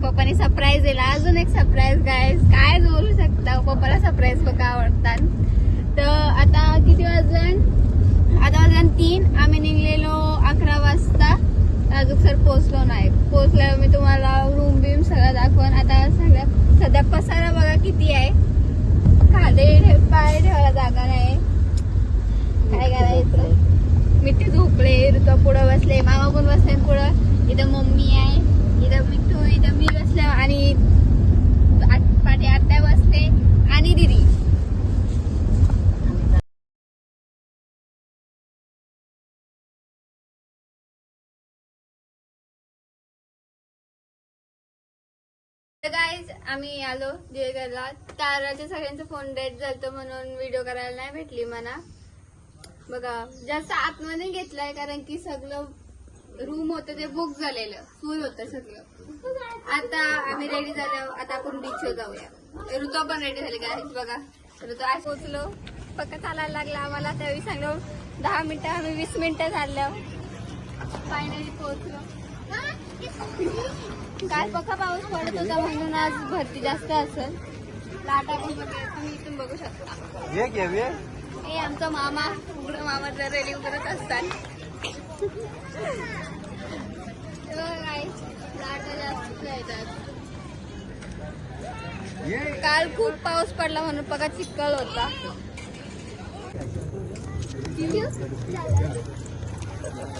पप्पाने सरप्राईज दिला. अजून एक सरप्राईज गाईज, काय बोलू शकता. पप्पाला सरप्राईज बघा आवडतात. तर आता किती वाजले? आता वाजले 3. आम्ही निघलेलो 11 वाजता. अजून सर पोहोचलो नाही. पोहोचल्यावर मी तुम्हाला रूम बिम सगळं दाखवून. आता सध्या पसारा बघा किती आहे. खाली पाय ठेवायला जागा नाही. काय करायचं. मिठू झोपले, ऋतू पुढं बसले, मामा पण बसले पुढं. इथं मम्मी आहे, इथं मिठू, इथं मी बसले आणि पाठी आत्या बसते आणि दिदी. तर गाईज आम्ही आलो देवगडला. ताराचे सगळ्यांचं फोन डेट झालं म्हणून व्हिडिओ करायला नाही भेटली मला. बघा जास्त आतमध्ये घेतलाय कारण की सगळं रूम होतं ते बुक झालेलं, फुल होतं सगळं. आता आम्ही रेडी झालो. आता आपण बीचवर जाऊया. ऋतू पण रेडी झाली गाईज. बघा ऋतू आज पोहोचलो. पक्का चालायला लागला आम्हाला. त्यावेळी सांगलो 10 मिनिटं, आम्ही 20 मिनिटं चाललो. फायनली पोहोचलो. काल पक्का पाऊस पडत होता म्हणून आज भरती जास्त असेल. लाटा पण तुम्ही इथून बघू शकता. हे आमचा मामा, उघडं मामा जर रेडी करत असतात. लाटा जास्त येतात. काल खूप पाऊस पडला म्हणून पक्का चिखल होता.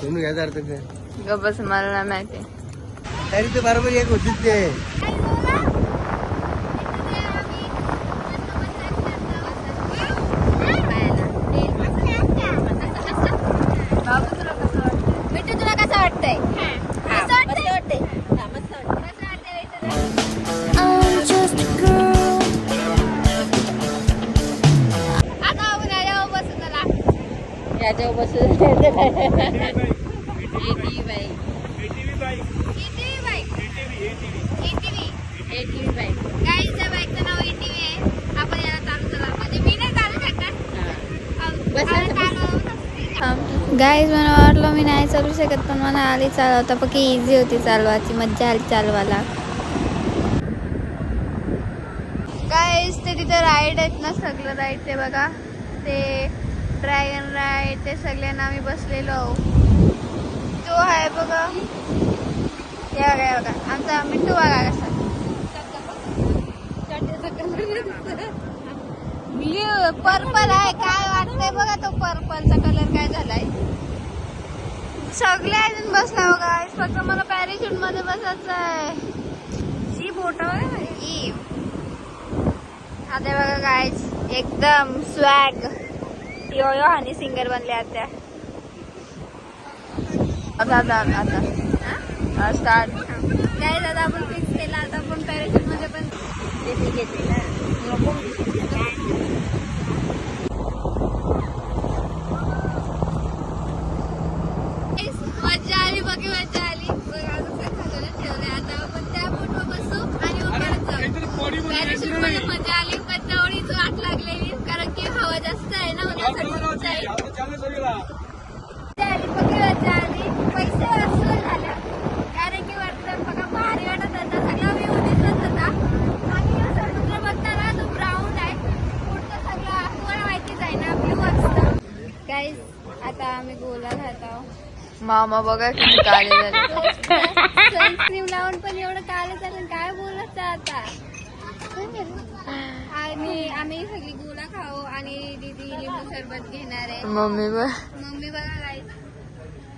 तुम्ही घ्यायचा अर्थ काय? गबस मला नाही माहिती. तरी ते बरोबर एक होतीच ते. मिठू तुला कसं वाटतंय? आता उन्हाळ्यावर बसून चला. याच्यावर बसून ATV बाईक. गाईच्या बाईकचं नाव ATV आहे. आपण याला चालू चला. म्हणजे मी नाही चालू शकत. गाईज मला वाटलं मी नाही चालू शकत पण मला आली चालवता. पक्की इझी होती चालवायची, मज्जा आली चालवायला. गाईज ते तिथे राईड आहेत ना, सगळं राईड ते बघा. ते ड्रॅगन राईड ते सगळ्यांना आम्ही बसलेलो आहो. तो आहे बघा. हे बघा बघा आमचा मिठू बघा कसा. ब्ल्यू पर्पल आहे. काय वाटतंय बघा तो पर्पलचा कलर काय झालाय. सगळे अजून बसला बघा. फक्त मला पॅराशूट मध्ये बसायचं आहे. जी बोट आहे. आता बघा गाईज एकदम स्वॅग यो हनी सिंगर बनले आता. आता स्टार्ट गाईज. आता आपण फिक्स केला. आता आपण पॅराशूट मध्ये पण मजा आली बघी मजा आली. ठेवले. आता आपण त्या बोटवर बसू आणि परत जाऊ. पॅराशूट मध्ये मजा आली पण तेवढीच वाट लागलेली कारण की हवा जास्त आहे ना. मजा आली. पैसे वसूल झाले कारण की वाटतं बघा भारी वाटत होता. सगळा व्ह्यू दिसत होता. आणि समुद्र बघताना तो ब्राऊन आहे. पुढचं सगळं तुम्हाला माहितीच आहे ना, व्ह्यू असतं. गाईज आता आम्ही गोला खात आहोत. मामा बघा किती काळे झाले. सनस्क्रीम लावून पण एवढं काळे झालं. काय बोलायचं आता. आणि आम्ही सगळी गोला खाऊ आणि दीदी लिंबू सरबत घेणार आहे. मम्मी बघा गाईज.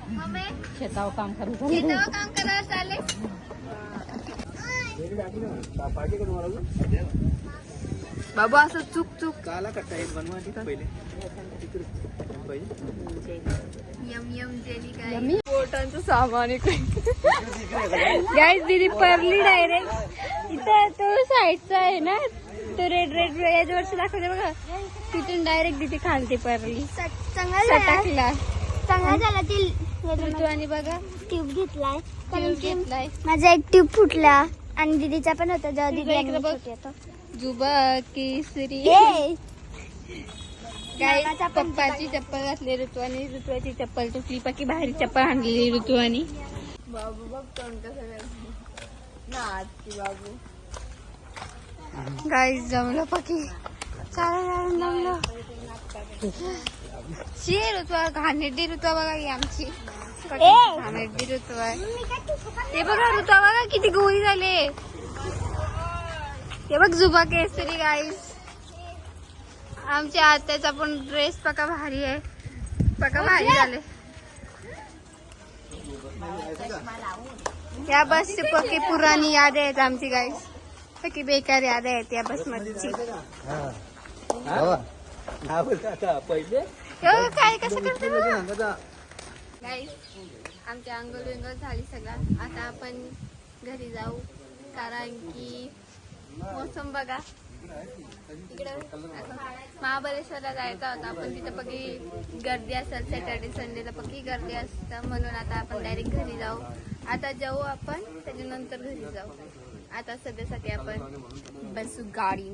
मम्मी शेतावर काम करायला चालेल. बाबा असं चुक काला कट्टा एक बनवायची पहिले. यम जेली काय बोटांचं सामान गाईज. दीदी परली डायरेक्ट. इथं तो साईडचा आहे ना, तो रेड याच्यावरची दाखवते बघा. तिथून डायरेक्ट दीदी खालती परली. टाकला चांगला झाला. ती ऋतू आणि बघा ट्यूब घेतलाय ट्यूब घेतलाय. माझा एक ट्यूब फुटला आणि दीदीचा पण होता जेव्हा इकडे बघ. दीदी जुबा केसरी काय. पप्पाची चप्पल घातली ऋतू आणि ऋतूची चप्पल तुटली. बाकी बाहेर चप्पल आणलेली ऋतू आणि बाबू बघ तोंड कसं. गाईस जमलं पकी चालेल जमलं. शी ऋतुवा घाणेरडी ऋतुवा बघा ही आमची घाणेरडी ऋतुवा आहे. हे बघा ऋतुवा बघा किती गोळी झाले. हे बघ जुबा केसरी गाईस. आमच्या आत्याचा पण ड्रेस पका भारी आहे. पका भारी झाले. या बसची पक्की पुराणी याद आहेत आमची गाईस. पक्की बेकार याद आहेत या बस मधची. पहिले काय कसं करते गाईस. आमची अंघोळ विंगोळ झाली सगळं. आता आपण घरी जाऊ कारण की मोसम बघा इकडे महाबळेश्वरला जायचा होता पण तिथं पक्की गर्दी असेल. सॅटर्डे संडेला पक्की गर्दी असतं म्हणून आता आपण डायरेक्ट घरी जाऊ. आता जाऊ आपण त्याच्यानंतर घरी जाऊ. आता सध्यासाठी आपण बसू गाडी.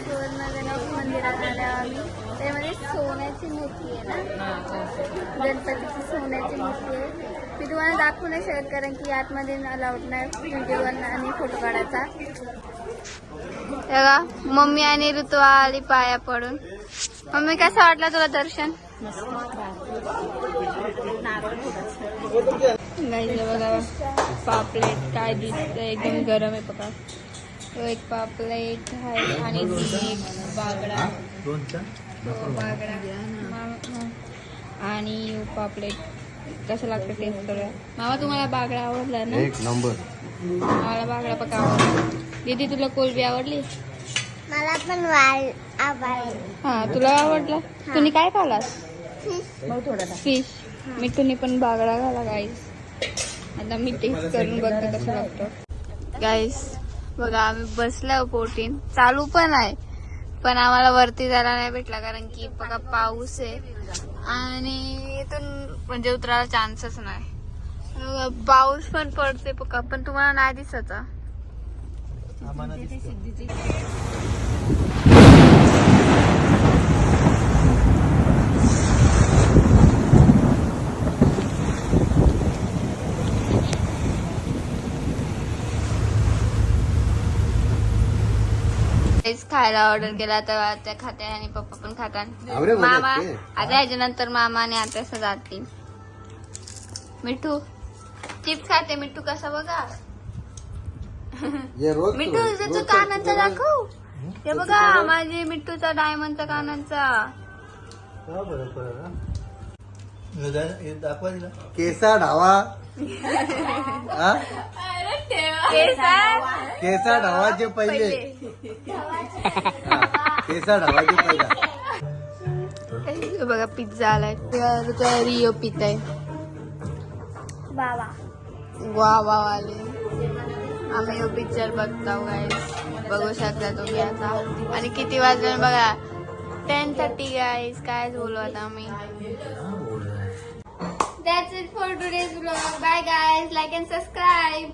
सुवर्ण गणेश मंदिरात आल्या आम्ही. त्यामध्ये सोन्याची मूर्ती आहे ना, गणपतीची सोन्याची मूर्ती आहे. मी तुम्हाला दाखवू नाही शकत कारण की आतमध्ये अलाउड नाही व्हिडिओ आणि फोटो काढायचा. बघा मम्मी आणि ऋतुवा आली पाया पडून. मम्मी कसं वाटलं तुला दर्शन? नाही बघा पापलेट काय दिसत एकदम गरम आहे बघा. तो एक पापलेट आहे आणि ती एक बागडा आणि पापलेट कसं लागतं टेस्ट करूया. मामा तुम्हाला बागडा आवडला ना? एक नंबर. मला बागडा पक्का आवडला. दीदी तुला कोलबी आवडली? मला पण हा तुला आवडला. तुम्ही काय खालास? फिश. मिठूने पण बागडा घाला गाईस. आता मी टेस्ट करून बघते कसं लागतं. गाईस बघा आम्ही बसलो बोटीन. चालू पण आहे पण आम्हाला वरती जायला नाही भेटला कारण की बघा पाऊस आहे आणि इथून म्हणजे उतरायला चान्सच नाही. पाऊस पण पडते बघा पण तुम्हाला नाही दिसत. खायला ऑर्डर केला तर आत्या खाते आणि पप्पा पण खातात. मामा आता ह्याच्यानंतर मामा आणि आत्या असं जातील. मिठू चिप्स खाते. मिठू कसा बघा मिठू त्याचं कानांचा दाखव. हे बघा माझे मिठूचा डायमंडचा कानांचा. केसा ढावा. केसा ढावाचे पहिले. केसा ढावाचे पहिला. बघा पिझ्झा आलाय. रिओ पित आहे. वा वा आले. आम्ही यो पिक्चर बघतो गाईस. बघू शकता तुम्ही आता. आणि किती वाजले बघा 10:30 गाईस. काय बोलू आता आम्ही. That's it for today's vlog. Bye guys. Like and subscribe.